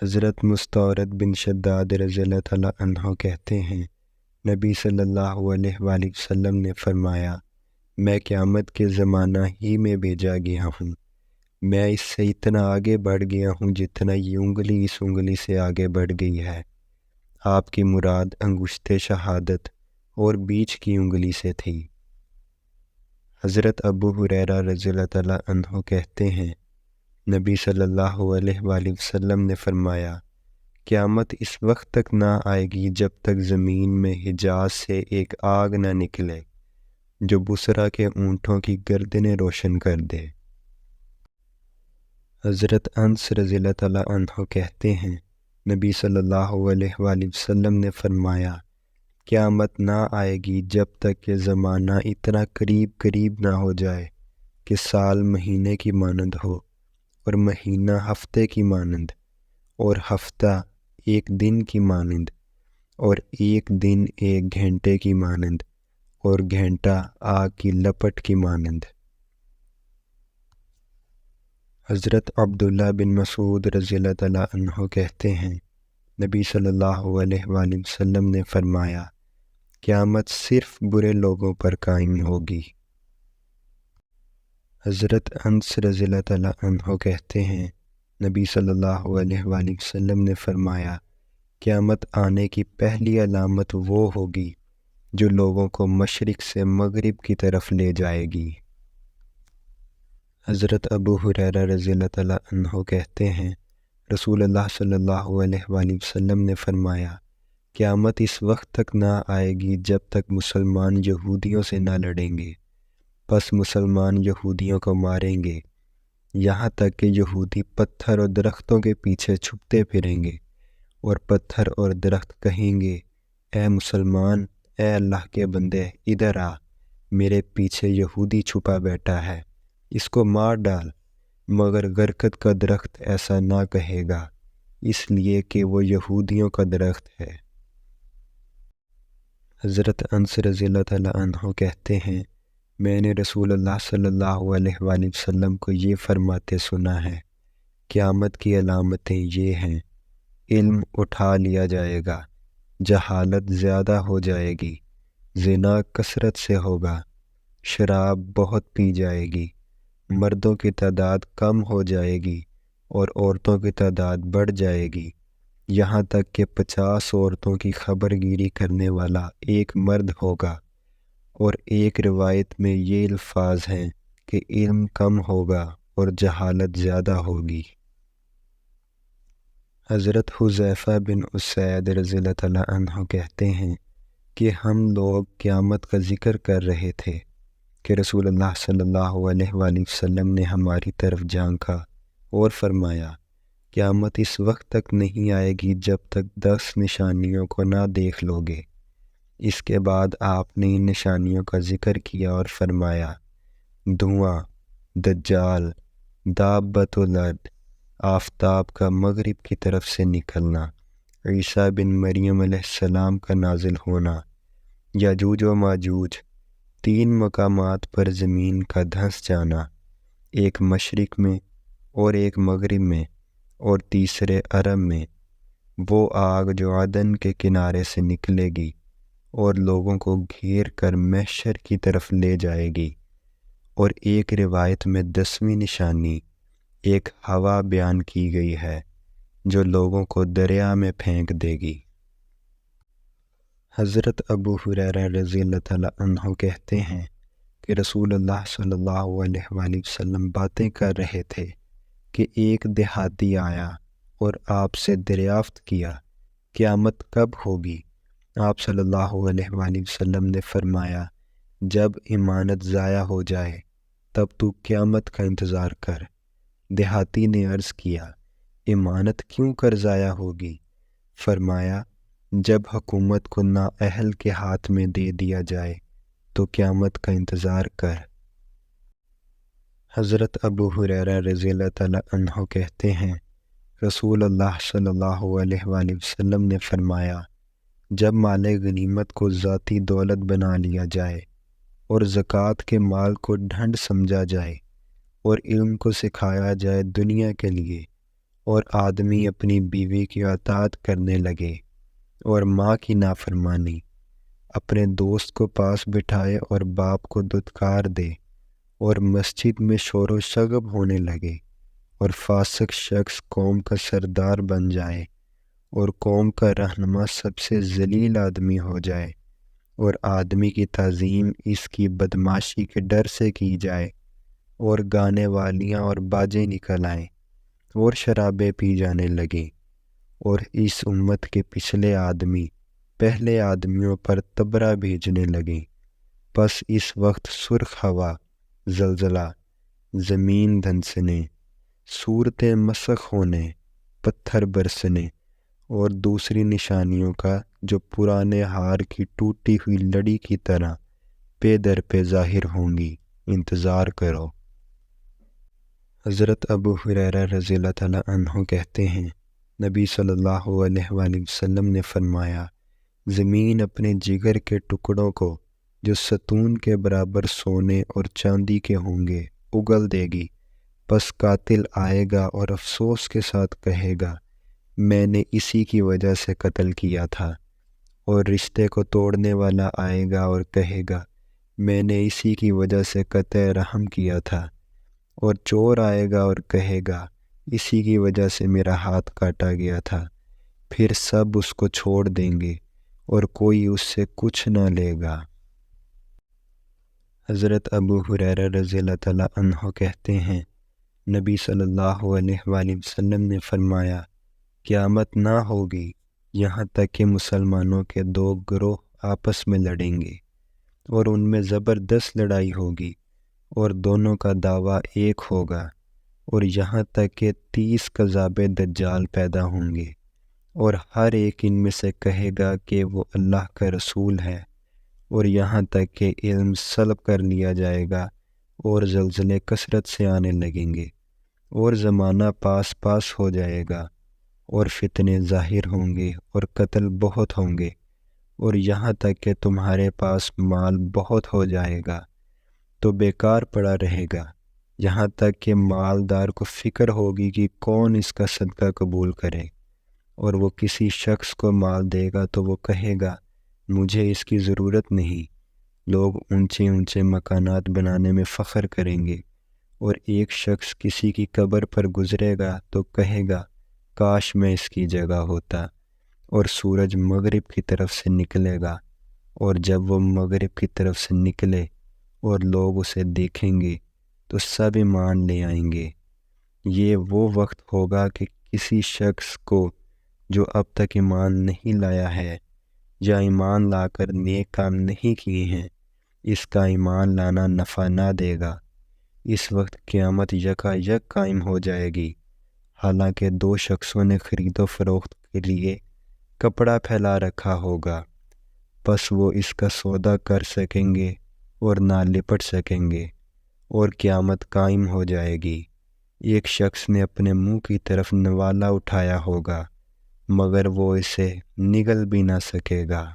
حضرت مستورد بن شداد رضی اللہ تعالیٰ عنہ کہتے ہیں، نبی صلی اللہ علیہ وآلہ وسلم نے فرمایا، میں قیامت کے زمانہ ہی میں بھیجا گیا ہوں، میں اس سے اتنا آگے بڑھ گیا ہوں جتنا یہ انگلی اس انگلی سے آگے بڑھ گئی ہے۔ آپ کی مراد انگشت شہادت اور بیچ کی انگلی سے تھی۔ حضرت ابو ہریرہ رضی اللہ تعالیٰ عنہ کہتے ہیں، نبی صلی اللہ علیہ وآلہ وسلم نے فرمایا، قیامت اس وقت تک نہ آئے گی جب تک زمین میں حجاز سے ایک آگ نہ نکلے جو بصرہ کے اونٹوں کی گردنیں روشن کر دے۔ حضرت انس رضی اللہ تعالیٰ عنہ کہتے ہیں، نبی صلی اللہ علیہ وآلہ وسلم نے فرمایا، قیامت نہ آئے گی جب تک کہ زمانہ اتنا قریب قریب نہ ہو جائے کہ سال مہینے کی مانند ہو، اور مہینہ ہفتے کی مانند، اور ہفتہ ایک دن کی مانند، اور ایک دن ایک گھنٹے کی مانند، اور گھنٹہ آگ کی لپٹ کی مانند۔ حضرت عبداللہ بن مسعود رضی اللہ تعالیٰ عنہ کہتے ہیں، نبی صلی اللہ علیہ وآلہ وسلم نے فرمایا، قیامت صرف برے لوگوں پر قائم ہوگی۔ حضرت انس رضی اللہ تعالیٰ عنہ کہتے ہیں، نبی صلی اللہ علیہ وآلہ وسلم نے فرمایا، قیامت آنے کی پہلی علامت وہ ہوگی جو لوگوں کو مشرق سے مغرب کی طرف لے جائے گی۔ حضرت ابو ہریرہ رضی اللہ تعالیٰ عنہ کہتے ہیں، رسول اللہ صلی اللہ علیہ وآلہ وسلم نے فرمایا، قیامت اس وقت تک نہ آئے گی جب تک مسلمان یہودیوں سے نہ لڑیں گے، پس مسلمان یہودیوں کو ماریں گے، یہاں تک کہ یہودی پتھر اور درختوں کے پیچھے چھپتے پھریں گے، اور پتھر اور درخت کہیں گے، اے مسلمان، اے اللہ کے بندے، ادھر آ، میرے پیچھے یہودی چھپا بیٹھا ہے، اس کو مار ڈال، مگر غرقد کا درخت ایسا نہ کہے گا، اس لیے کہ وہ یہودیوں کا درخت ہے۔ حضرت انس رضی اللہ تعالیٰ عنہ کہتے ہیں، میں نے رسول اللہ صلی اللہ علیہ وآلہ وسلم کو یہ فرماتے سنا ہے، قیامت کی علامتیں یہ ہیں، علم اٹھا لیا جائے گا، جہالت زیادہ ہو جائے گی، زنا کثرت سے ہوگا، شراب بہت پی جائے گی، مردوں کی تعداد کم ہو جائے گی اور عورتوں کی تعداد بڑھ جائے گی، یہاں تک کہ 50 عورتوں کی خبر گیری کرنے والا ایک مرد ہوگا، اور ایک روایت میں یہ الفاظ ہیں کہ علم کم ہوگا اور جہالت زیادہ ہوگی۔ حضرت حذیفہ بن اسید رضی اللہ تعالیٰ عنہ کہتے ہیں کہ ہم لوگ قیامت کا ذکر کر رہے تھے کہ رسول اللہ صلی اللہ علیہ وآلہ وسلم نے ہماری طرف جھانکا اور فرمایا، قیامت اس وقت تک نہیں آئے گی جب تک 10 نشانیوں کو نہ دیکھ لو گے۔ اس کے بعد آپ نے ان نشانیوں کا ذکر کیا اور فرمایا، دھواں، دجال، دابۃ الارض، آفتاب کا مغرب کی طرف سے نکلنا، عیسیٰ بن مریم علیہ السلام کا نازل ہونا، یاجوج و ماجوج، 3 مقامات پر زمین کا دھنس جانا، ایک مشرق میں اور ایک مغرب میں اور تیسرے عرب میں، وہ آگ جو عدن کے کنارے سے نکلے گی اور لوگوں کو گھیر کر محشر کی طرف لے جائے گی، اور ایک روایت میں 10ویں نشانی ایک ہوا بیان کی گئی ہے جو لوگوں کو دریا میں پھینک دے گی۔ حضرت ابو ہریرہ رضی اللہ تعالیٰ عنہ کہتے ہیں کہ رسول اللہ صلی اللہ علیہ وآلہ وسلم باتیں کر رہے تھے کہ ایک دیہاتی آیا اور آپ سے دریافت کیا، قیامت کب ہوگی؟ آپ صلی اللہ علیہ وآلہ وسلم نے فرمایا، جب امانت ضائع ہو جائے تب تو قیامت کا انتظار کر۔ دیہاتی نے عرض کیا، امانت کیوں کر ضائع ہوگی؟ فرمایا، جب حکومت کو نااہل کے ہاتھ میں دے دیا جائے تو قیامت کا انتظار کر۔ حضرت ابو ہریرہ رضی اللہ تعالیٰ عنہ کہتے ہیں، رسول اللہ صلی اللہ علیہ وآلہ وسلم نے فرمایا، جب مال غنیمت کو ذاتی دولت بنا لیا جائے اور زکوٰۃ کے مال کو ڈھنڈ سمجھا جائے اور علم کو سکھایا جائے دنیا کے لیے اور آدمی اپنی بیوی کی اطاعت کرنے لگے اور ماں کی نافرمانی، اپنے دوست کو پاس بٹھائے اور باپ کو دھتکار دے، اور مسجد میں شور و شغب ہونے لگے، اور فاسق شخص قوم کا سردار بن جائے، اور قوم کا رہنما سب سے ذلیل آدمی ہو جائے، اور آدمی کی تعظیم اس کی بدماشی کے ڈر سے کی جائے، اور گانے والیاں اور باجے نکل آئیں، اور شرابیں پی جانے لگیں، اور اس امت کے پچھلے آدمی پہلے آدمیوں پر تبرہ بھیجنے لگیں، پس اس وقت سرخ ہوا، زلزلہ، زمین دھنسنے، صورتیں مسخ ہونے، پتھر برسنے اور دوسری نشانیوں کا جو پرانے ہار کی ٹوٹی ہوئی لڑی کی طرح پے در پہ ظاہر ہوں گی، انتظار کرو۔ حضرت ابو ہریرہ رضی اللہ تعالیٰ عنہ کہتے ہیں، نبی صلی اللہ علیہ وآلہ وسلم نے فرمایا، زمین اپنے جگر کے ٹکڑوں کو جو ستون کے برابر سونے اور چاندی کے ہوں گے اگل دے گی، پس قاتل آئے گا اور افسوس کے ساتھ کہے گا میں نے اسی کی وجہ سے قتل کیا تھا، اور رشتے کو توڑنے والا آئے گا اور کہے گا میں نے اسی کی وجہ سے قطع رحم کیا تھا، اور چور آئے گا اور کہے گا اسی کی وجہ سے میرا ہاتھ کاٹا گیا تھا، پھر سب اس کو چھوڑ دیں گے اور کوئی اس سے کچھ نہ لے گا۔ حضرت ابو ہریرہ رضی اللہ تعالیٰ عنہ کہتے ہیں، نبی صلی اللہ علیہ وآلہ وسلم نے فرمایا، قیامت نہ ہوگی یہاں تک کہ مسلمانوں کے دو گروہ آپس میں لڑیں گے، اور ان میں زبردست لڑائی ہوگی، اور دونوں کا دعویٰ ایک ہوگا، اور یہاں تک کہ 30 کذاب دجال پیدا ہوں گے، اور ہر ایک ان میں سے کہے گا کہ وہ اللہ کا رسول ہے، اور یہاں تک کہ علم سلب کر لیا جائے گا، اور زلزلے کثرت سے آنے لگیں گے، اور زمانہ پاس پاس ہو جائے گا، اور فتنے ظاہر ہوں گے، اور قتل بہت ہوں گے، اور یہاں تک کہ تمہارے پاس مال بہت ہو جائے گا تو بیکار پڑا رہے گا، یہاں تک کہ مالدار کو فکر ہوگی کہ کون اس کا صدقہ قبول کرے، اور وہ کسی شخص کو مال دے گا تو وہ کہے گا مجھے اس کی ضرورت نہیں۔ لوگ اونچے اونچے مکانات بنانے میں فخر کریں گے، اور ایک شخص کسی کی قبر پر گزرے گا تو کہے گا کاش میں اس کی جگہ ہوتا، اور سورج مغرب کی طرف سے نکلے گا، اور جب وہ مغرب کی طرف سے نکلے اور لوگ اسے دیکھیں گے تو سب ایمان لے آئیں گے۔ یہ وہ وقت ہوگا کہ کسی شخص کو جو اب تک ایمان نہیں لایا ہے یا ایمان لا کر نیک کام نہیں کیے ہیں، اس کا ایمان لانا نفع نہ دے گا۔ اس وقت قیامت یکا یک قائم ہو جائے گی، حالانکہ دو شخصوں نے خرید و فروخت کے لیے کپڑا پھیلا رکھا ہوگا، پس وہ اس کا سودا کر سکیں گے اور نہ لپٹ سکیں گے، اور قیامت قائم ہو جائے گی۔ ایک شخص نے اپنے منہ کی طرف نوالا اٹھایا ہوگا، مگر وہ اسے نگل بھی نہ سکے گا۔